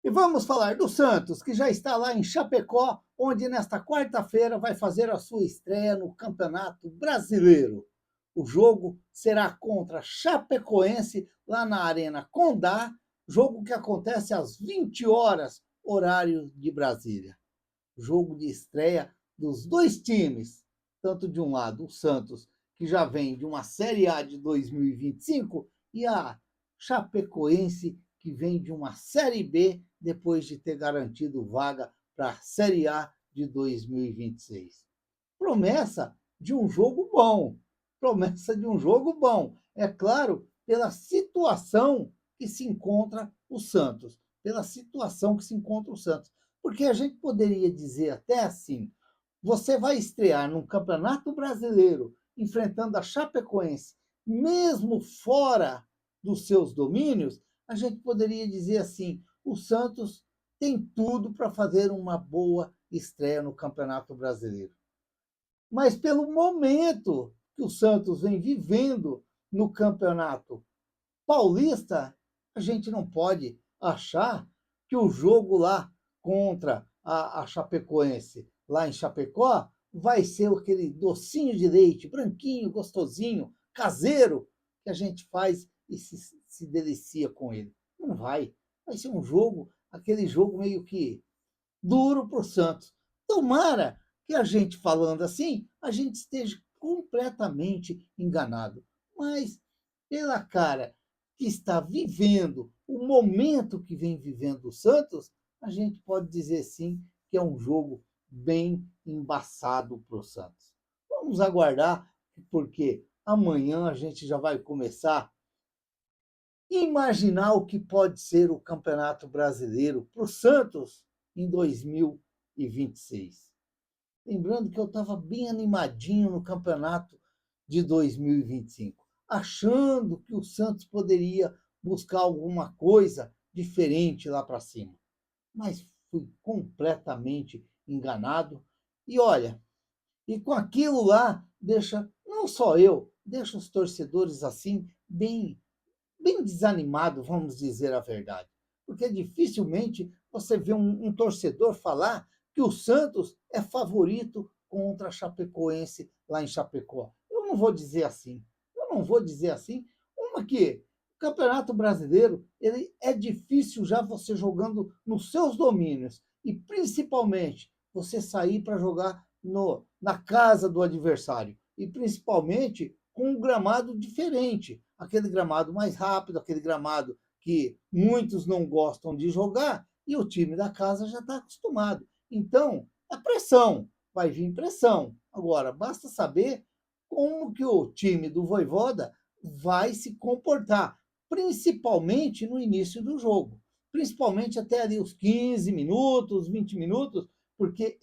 E vamos falar do Santos, que já está lá em Chapecó, onde nesta quarta-feira vai fazer a sua estreia no Campeonato Brasileiro. O jogo será contra Chapecoense, lá na Arena Condá, jogo que acontece às 20 horas, horário de Brasília. Jogo de estreia dos dois times, tanto de um lado o Santos, que já vem de uma Série A de 2025, e a Chapecoense, que vem de uma Série B depois de ter garantido vaga para a Série A de 2026. Promessa de um jogo bom, promessa de um jogo bom, é claro, pela situação que se encontra o Santos, pela situação que se encontra o Santos. Porque a gente poderia dizer até assim: você vai estrear num Campeonato Brasileiro enfrentando a Chapecoense, mesmo fora dos seus domínios, a gente poderia dizer assim: o Santos tem tudo para fazer uma boa estreia no Campeonato Brasileiro. Mas pelo momento que o Santos vem vivendo no Campeonato Paulista, a gente não pode achar que o jogo lá contra a Chapecoense, lá em Chapecó, vai ser aquele docinho de leite, branquinho, gostosinho, caseiro, que a gente faz e se delicia com ele. Não vai. Vai ser um jogo, aquele jogo meio que duro para o Santos. Tomara que a gente falando assim, a gente esteja completamente enganado. Mas, pela cara que está vivendo, o momento que vem vivendo o Santos, a gente pode dizer sim que é um jogo bem embaçado para o Santos. Vamos aguardar, porque amanhã a gente já vai começar imaginar o que pode ser o Campeonato Brasileiro para o Santos em 2026. Lembrando que eu estava bem animadinho no campeonato de 2025, achando que o Santos poderia buscar alguma coisa diferente lá para cima. Mas fui completamente enganado. E olha, e com aquilo lá, deixa não só eu, deixa os torcedores assim, bem desanimado, vamos dizer a verdade. Porque dificilmente você vê um torcedor falar que o Santos é favorito contra a Chapecoense lá em Chapecó. Eu não vou dizer assim. Eu não vou dizer assim. Uma que o Campeonato Brasileiro ele é difícil já você jogando nos seus domínios e principalmente você sair para jogar na casa do adversário e principalmente com um gramado diferente, aquele gramado mais rápido, aquele gramado que muitos não gostam de jogar e o time da casa já está acostumado. Então, é pressão, vai vir pressão. Agora, basta saber como que o time do Voivoda vai se comportar, principalmente no início do jogo, principalmente até ali os 15 minutos, 20 minutos, porque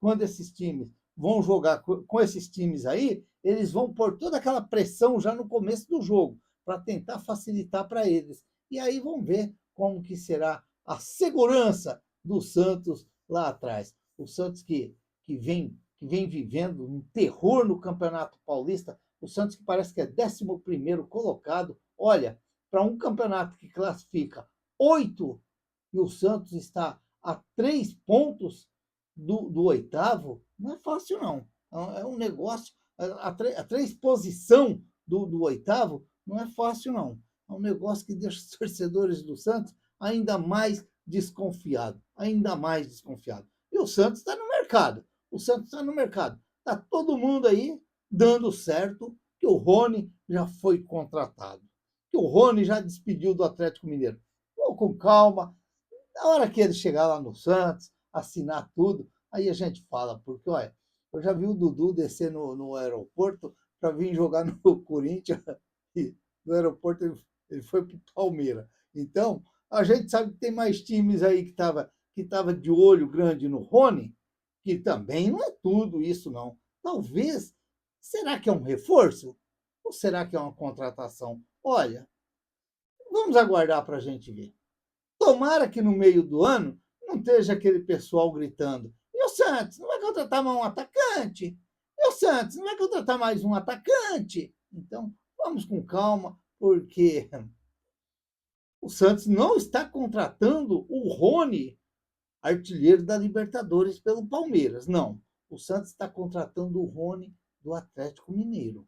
quando esses times vão jogar com esses times aí, eles vão pôr toda aquela pressão já no começo do jogo, para tentar facilitar para eles. E aí vamos ver como que será a segurança do Santos lá atrás. O Santos que vem vivendo um terror no Campeonato Paulista, o Santos que parece que é 11º colocado. Olha, para um campeonato que classifica 8 e o Santos está a 3 pontos do oitavo, não é fácil não. É um negócio, a 3 posição do oitavo, não é fácil não. É um negócio que deixa os torcedores do Santos ainda mais desconfiado, ainda mais desconfiado. E o Santos está no mercado. O Santos está no mercado. Está todo mundo aí dando certo que o Rony já foi contratado. Que o Rony já despediu do Atlético Mineiro. Vou com calma. Na hora que ele chegar lá no Santos, assinar tudo, aí a gente fala, porque olha, eu já vi o Dudu descer no aeroporto para vir jogar no Corinthians, e no aeroporto ele foi para o Palmeiras. Então, a gente sabe que tem mais times aí que tava de olho grande no Rony, que também não é tudo isso, não. Talvez, será que é um reforço? Ou será que é uma contratação? Olha, vamos aguardar para a gente ver. Tomara que no meio do ano não esteja aquele pessoal gritando: e o Santos, não vai contratar mais um atacante? E o Santos, não vai contratar mais um atacante? Então, vamos com calma, porque O Santos não está contratando o Rony, artilheiro da Libertadores, pelo Palmeiras. Não. O Santos está contratando o Rony do Atlético Mineiro.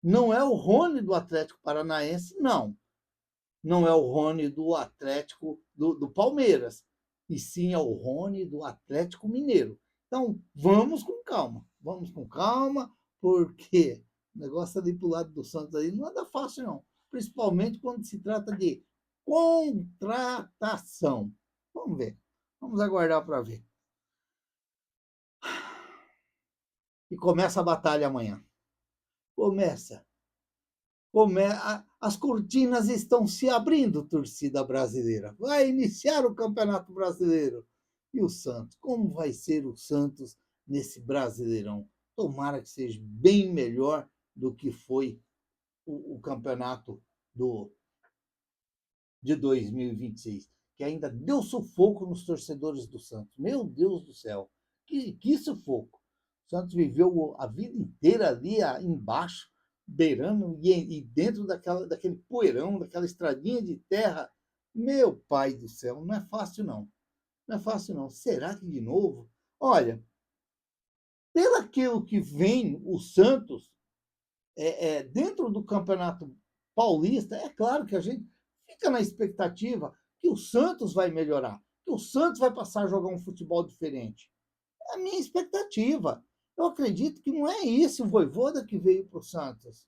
Não é o Rony do Atlético Paranaense, não. Não é o Rony do Atlético do Palmeiras, e sim é o Rony do Atlético Mineiro. Então, vamos com calma, porque o negócio ali para o lado do Santos aí não anda fácil, não. Principalmente quando se trata de contratação. Vamos ver. Vamos aguardar para ver. E começa a batalha amanhã. Começa. As cortinas estão se abrindo, torcida brasileira. Vai iniciar o Campeonato Brasileiro. E o Santos? Como vai ser o Santos nesse Brasileirão? Tomara que seja bem melhor do que foi o campeonato de 2026, que ainda deu sufoco nos torcedores do Santos. Meu Deus do céu, que sufoco. O Santos viveu a vida inteira ali embaixo, beirando e dentro daquele poeirão, daquela estradinha de terra. Meu pai do céu, não é fácil não. Não é fácil não. Será que de novo? Olha, pelo aquilo que vem o Santos dentro do Campeonato Paulista, é claro que a gente fica na expectativa que o Santos vai melhorar, que o Santos vai passar a jogar um futebol diferente. É a minha expectativa. Eu acredito que não é esse o Vojvoda que veio para o Santos.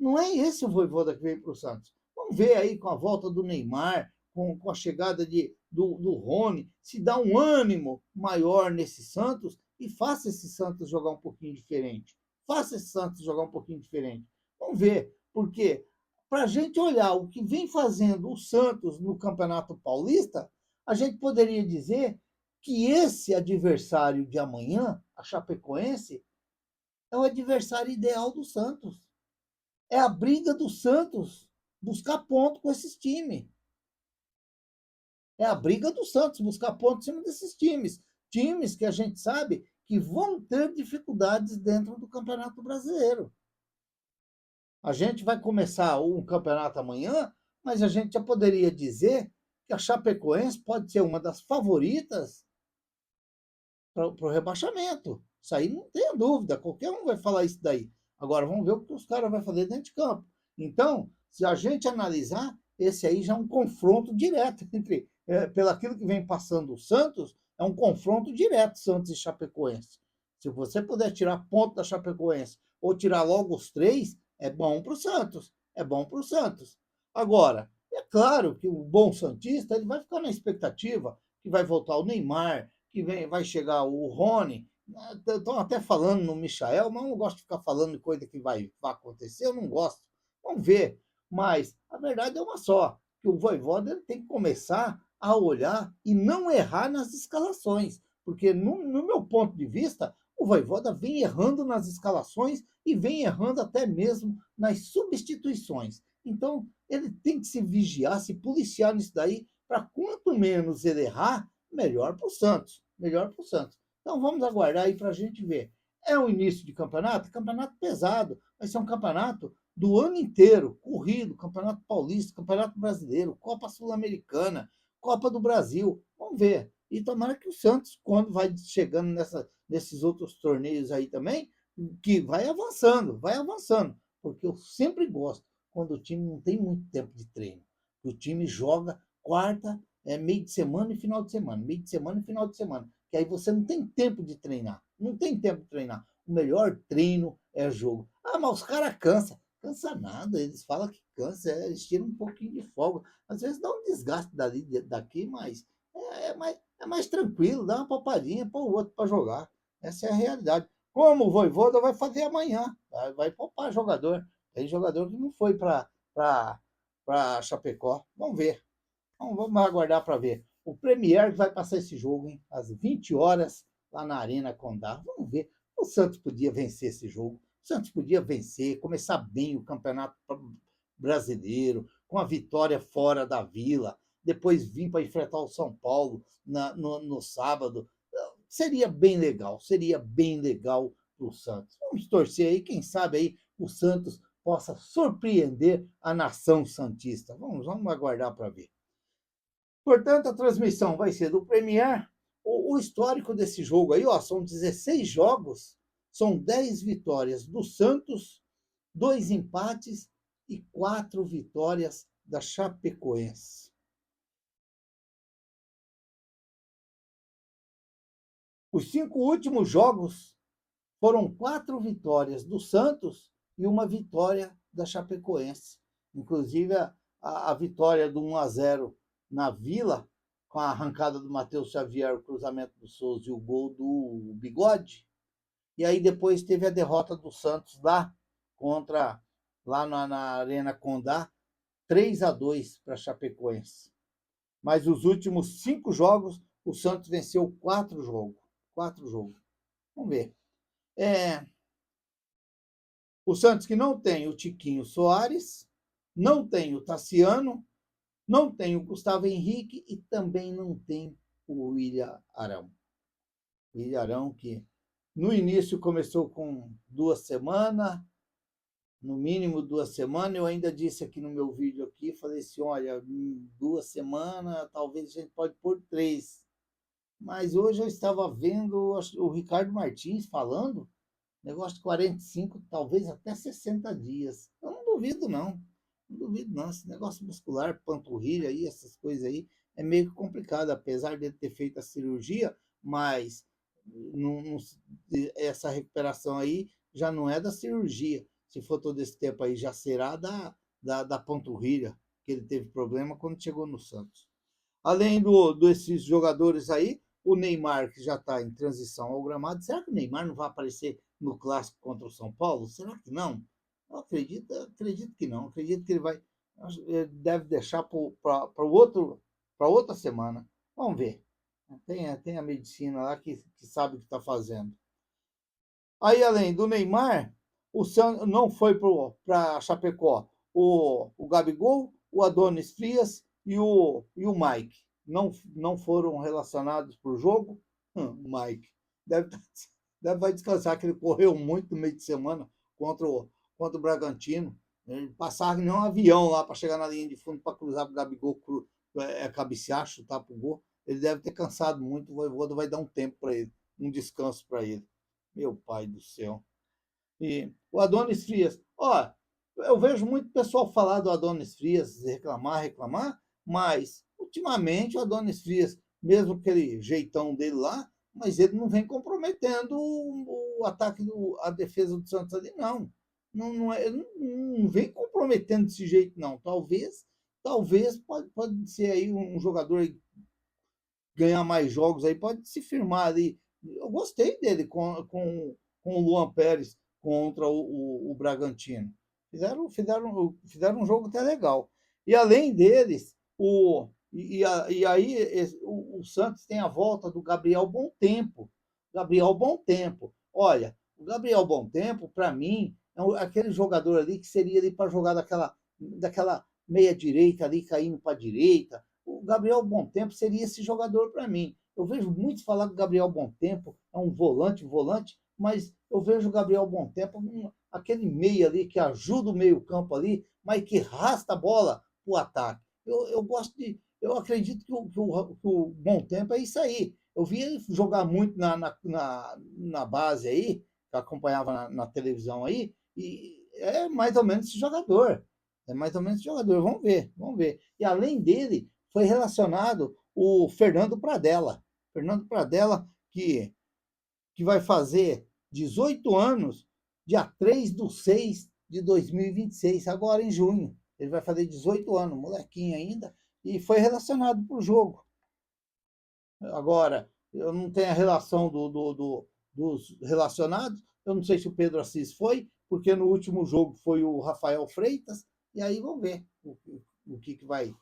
Não é esse o Vojvoda que veio para o Santos. Vamos ver aí com a volta do Neymar, com a chegada do Rony, se dá um ânimo maior nesse Santos e faça esse Santos jogar um pouquinho diferente. Faça esse Santos jogar um pouquinho diferente. Vamos ver, porque para a gente olhar o que vem fazendo o Santos no Campeonato Paulista, a gente poderia dizer que esse adversário de amanhã, a Chapecoense, é o adversário ideal do Santos. É a briga do Santos buscar ponto com esses times. É a briga do Santos buscar ponto em cima desses times. Times que a gente sabe que vão ter dificuldades dentro do Campeonato Brasileiro. A gente vai começar um campeonato amanhã, mas a gente já poderia dizer que a Chapecoense pode ser uma das favoritas para o rebaixamento. Isso aí não tenha dúvida, qualquer um vai falar isso daí. Agora vamos ver o que os caras vão fazer dentro de campo. Então, se a gente analisar, esse aí já é um confronto direto entre, pelo aquilo que vem passando o Santos, é um confronto direto Santos e Chapecoense. Se você puder tirar ponto da Chapecoense ou tirar logo os 3, é bom para o Santos. É bom para o Santos. Agora, é claro que o bom Santista ele vai ficar na expectativa que vai voltar o Neymar, que vai chegar o Rony. Estão até falando no Michael, mas eu não gosto de ficar falando de coisa que vai acontecer, eu não gosto. Vamos ver. Mas a verdade é uma só, que o Vojvoda tem que começar a olhar e não errar nas escalações. Porque, no meu ponto de vista, o Vojvoda vem errando nas escalações e vem errando até mesmo nas substituições. Então, ele tem que se vigiar, se policiar nisso daí, para quanto menos ele errar, melhor para o Santos. Melhor para o Santos. Então vamos aguardar aí para a gente ver. É o início de campeonato? Campeonato pesado. Vai ser um campeonato do ano inteiro, corrido, Campeonato Paulista, Campeonato Brasileiro, Copa Sul-Americana, Copa do Brasil. Vamos ver. E tomara que o Santos, quando vai chegando nesses outros torneios aí também, que vai avançando, vai avançando. Porque eu sempre gosto quando o time não tem muito tempo de treino. Que o time joga quarta, meio de semana e final de semana, meio de semana e final de semana. Que aí você não tem tempo de treinar. Não tem tempo de treinar. O melhor treino é jogo. Ah, mas os caras cansam. Cansa nada, eles falam que cansa, eles tiram um pouquinho de folga. Às vezes dá um desgaste daqui, mas é mais tranquilo, dá uma papadinha para o outro para jogar. Essa é a realidade. Como o Vojvoda vai fazer amanhã? Vai poupar jogador. Tem jogador que não foi para Chapecó. Vamos ver. Vamos aguardar para ver. O Premier vai passar esse jogo, hein? Às 20 horas, lá na Arena Condá. Vamos ver. O Santos podia vencer esse jogo. O Santos podia vencer, começar bem o Campeonato Brasileiro, com a vitória fora da Vila, depois vir para enfrentar o São Paulo no sábado. Seria bem legal para o Santos. Vamos torcer aí, quem sabe aí o Santos possa surpreender a nação santista. Vamos aguardar para ver. Portanto, a transmissão vai ser do Premier. O histórico desse jogo aí, ó, são 16 jogos, são 10 vitórias do Santos, 2 empates e 4 vitórias da Chapecoense. Os 5 últimos jogos foram 4 vitórias do Santos e 1 vitória da Chapecoense. Inclusive, a vitória do 1-0 na Vila, com a arrancada do Matheus Xavier, o cruzamento do Souza e o gol do Bigode. E aí depois teve a derrota do Santos lá na Arena Condá, 3-2 para a Chapecoense. Mas os últimos 5 jogos, o Santos venceu 4 jogos. 4 jogos. Vamos ver. O Santos que não tem o Tiquinho Soares, não tem o Tassiano, não tem o Gustavo Henrique e também não tem o William Arão. William Arão que no início começou com 2 semanas, no mínimo 2 semanas. Eu ainda disse aqui no meu vídeo aqui, falei assim, olha, 2 semanas, talvez a gente pode pôr 3. Mas hoje eu estava vendo o Ricardo Martins falando, negócio de 45, talvez até 60 dias. Eu não duvido, não. Não duvido, não. Esse negócio muscular, panturrilha aí, essas coisas aí, é meio complicado, apesar de ele ter feito a cirurgia, mas essa recuperação aí já não é da cirurgia. Se for todo esse tempo aí, já será da panturrilha, que ele teve problema quando chegou no Santos. Além desses jogadores aí, o Neymar, que já está em transição ao gramado, será que o Neymar não vai aparecer no clássico contra o São Paulo? Será que não? Eu acredito que não. Acredito que ele deve deixar para outra semana. Vamos ver. Tem a medicina lá que sabe o que está fazendo. Aí, além do Neymar, o Santos não foi para Chapecó o Gabigol, o Adonis Frias e o Mike. Não foram relacionados para o jogo. O Mike vai descansar, que ele correu muito no meio de semana contra o Bragantino. Ele passava nem um avião lá para chegar na linha de fundo para cruzar para o Gabigol cabecear, chutar para o gol. Ele deve ter cansado muito. O Voivoda vai dar um tempo para ele, um descanso para ele. Meu pai do céu. E o Adonis Frias. Ó, eu vejo muito pessoal falar do Adonis Frias, reclamar, mas ultimamente o Adonis Frias, mesmo aquele jeitão dele lá, mas ele não vem comprometendo o ataque, a defesa do Santos ali, não. Não vem comprometendo desse jeito, não. Talvez pode ser aí um jogador ganhar mais jogos aí, pode se firmar ali. Eu gostei dele com o Luan Pérez contra o Bragantino. Fizeram um jogo até legal. E além deles, o Santos tem a volta do Gabriel Bom Tempo. Gabriel Bom Tempo. Olha, o Gabriel Bom Tempo, para mim, é aquele jogador ali que seria ali para jogar daquela meia direita ali, caindo para a direita. O Gabriel Bom Tempo seria esse jogador para mim. Eu vejo muitos falar que o Gabriel Bom Tempo é um volante, mas eu vejo o Gabriel Bom Tempo aquele meio ali que ajuda o meio-campo ali, mas que arrasta a bola para o ataque. Eu acredito que o Bom Tempo é isso aí. Eu vi ele jogar muito na base aí, que eu acompanhava na televisão aí, e é mais ou menos esse jogador. É mais ou menos esse jogador. Vamos ver. E além dele, foi relacionado o Fernando Pradella. Fernando Pradella, que vai fazer 18 anos, dia 3/6 de 2026, agora em junho. Ele vai fazer 18 anos, molequinho ainda, e foi relacionado para o jogo. Agora, eu não tenho a relação dos relacionados, eu não sei se o Pedro Assis foi, porque no último jogo foi o Rafael Freitas, e aí vamos ver o que vai,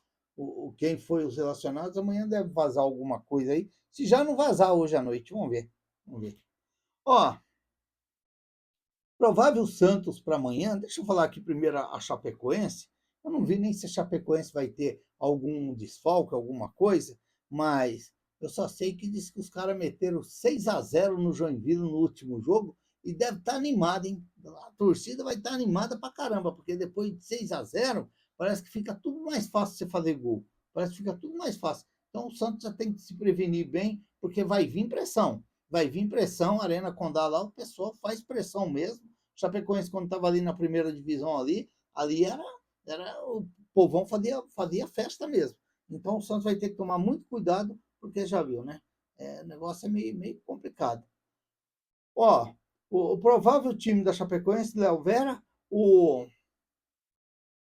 quem foi os relacionados. Amanhã deve vazar alguma coisa aí, se já não vazar hoje à noite, vamos ver. Ó, provável Santos para amanhã. Deixa eu falar aqui primeiro a Chapecoense. Eu não vi nem se a Chapecoense vai ter algum desfalque, alguma coisa, mas eu só sei que diz que os caras meteram 6-0 no Joinville no último jogo e deve estar animado, hein? A torcida vai estar animada pra caramba, porque depois de 6-0, parece que fica tudo mais fácil você fazer gol. Parece que fica tudo mais fácil. Então o Santos já tem que se prevenir bem, porque vai vir pressão. Vai vir pressão, Arena Condá lá, o pessoal faz pressão mesmo. Chapecoense, quando estava ali na primeira divisão ali era o povão fazia festa mesmo. Então o Santos vai ter que tomar muito cuidado, porque já viu, né? O negócio é meio complicado. Ó, o provável time da Chapecoense, Léo Vera, o,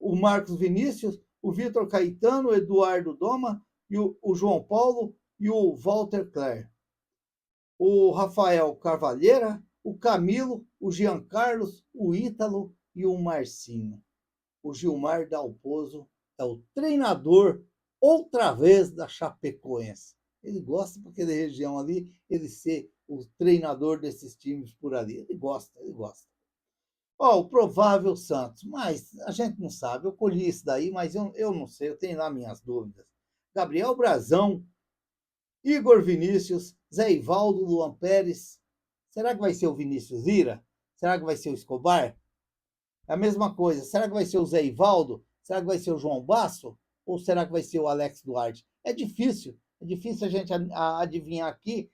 o Marcos Vinícius, o Vitor Caetano, o Eduardo Doma, e o João Paulo e o Walter Clare. O Rafael Carvalheira, o Camilo, o Jean Carlos, o Ítalo e o Marcinho. O Gilmar Dalpozo é o treinador, outra vez, da Chapecoense. Ele gosta, porque da região ali, ele ser o treinador desses times por ali. Ele gosta, ele gosta. Ó, o provável Santos, mas a gente não sabe. Eu colhi isso daí, mas eu não sei, eu tenho lá minhas dúvidas. Gabriel Brazão, Igor Vinícius, Zé Ivaldo, Luan Pérez. Será que vai ser o Vinícius Lira? Será que vai ser o Escobar? É a mesma coisa. Será que vai ser o Zé Ivaldo? Será que vai ser o João Basso? Ou será que vai ser o Alex Duarte? É difícil a gente adivinhar aqui.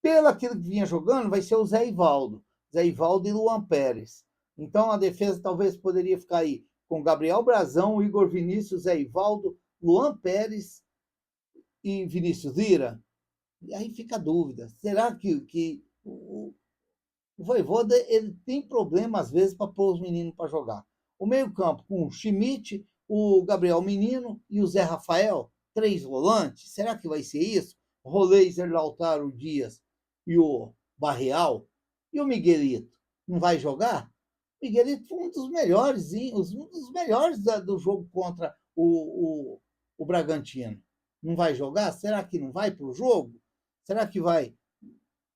Pelo aquilo que vinha jogando, vai ser o Zé Ivaldo. Zé Ivaldo e Luan Pérez. Então a defesa talvez poderia ficar aí com Gabriel Brazão, Igor Vinícius, Zé Ivaldo, Luan Pérez e Vinícius Lira. E aí fica a dúvida. Será que o Vojvoda ele tem problema, às vezes, para pôr os meninos para jogar? O meio-campo com o Schmidt, o Gabriel Menino e o Zé Rafael, 3 volantes. Será que vai ser isso? Roleiser, Lautaro Dias e o Barreal. E o Miguelito? Não vai jogar? O Miguelito foi um dos melhores do jogo contra o Bragantino. Não vai jogar? Será que não vai para o jogo? Será que vai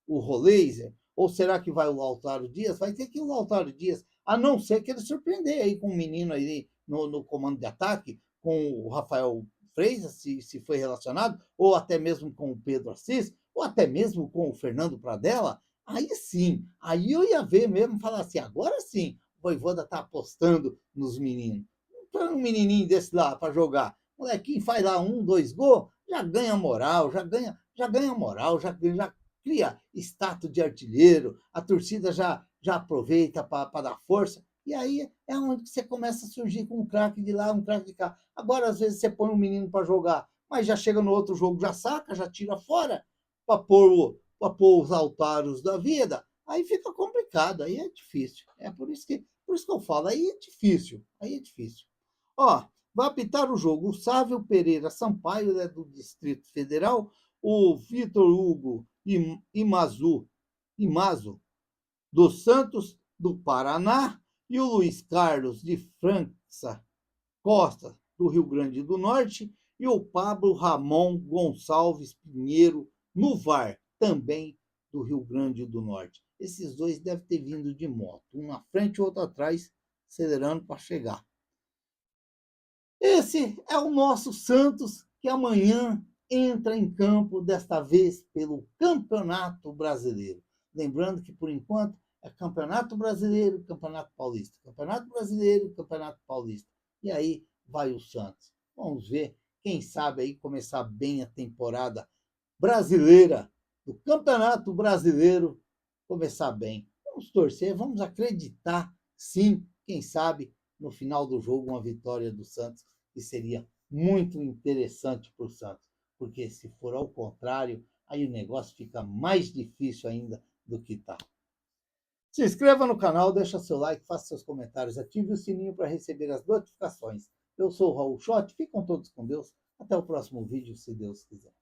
o Roleiser? Ou será que vai o Lautaro Dias? Vai ter que ir o Lautaro Dias, a não ser que ele surpreender aí com um menino aí no comando de ataque, com o Rafael Freitas, se foi relacionado, ou até mesmo com o Pedro Assis, ou até mesmo com o Fernando Pradella. Aí sim, aí eu ia ver mesmo, falar assim, agora sim, o Vojvoda está apostando nos meninos. Põe um menininho desse lá para jogar. Molequinho faz lá 1, 2 gols, já ganha moral, já moral, já cria status de artilheiro, a torcida já aproveita para dar força, e aí é onde você começa a surgir com um craque de lá, um craque de cá. Agora, às vezes, você põe um menino para jogar, mas já chega no outro jogo, já saca, já tira fora, para pôr os altaros da vida, aí fica complicado, aí é difícil. É por isso que eu falo, aí é difícil, aí é difícil. Ó, vai apitar o jogo o Sávio Pereira Sampaio, né, do Distrito Federal, o Vitor Hugo Imazu, dos Santos, do Paraná, e o Luiz Carlos de França Costa, do Rio Grande do Norte, e o Pablo Ramon Gonçalves Pinheiro, no VAR, também do Rio Grande do Norte. Esses dois devem ter vindo de moto, um na frente e outro atrás, acelerando para chegar. Esse é o nosso Santos, que amanhã entra em campo, desta vez pelo Campeonato Brasileiro. Lembrando que, por enquanto, é Campeonato Brasileiro, Campeonato Paulista. Campeonato Brasileiro, Campeonato Paulista. E aí vai o Santos. Vamos ver, quem sabe aí começar bem a temporada brasileira, do Campeonato Brasileiro, começar bem. Vamos torcer, vamos acreditar, sim, quem sabe, no final do jogo, uma vitória do Santos, que seria muito interessante para o Santos, porque se for ao contrário, aí o negócio fica mais difícil ainda do que está. Se inscreva no canal, deixa seu like, faça seus comentários, ative o sininho para receber as notificações. Eu sou o Raul Schott, ficam todos com Deus. Até o próximo vídeo, se Deus quiser.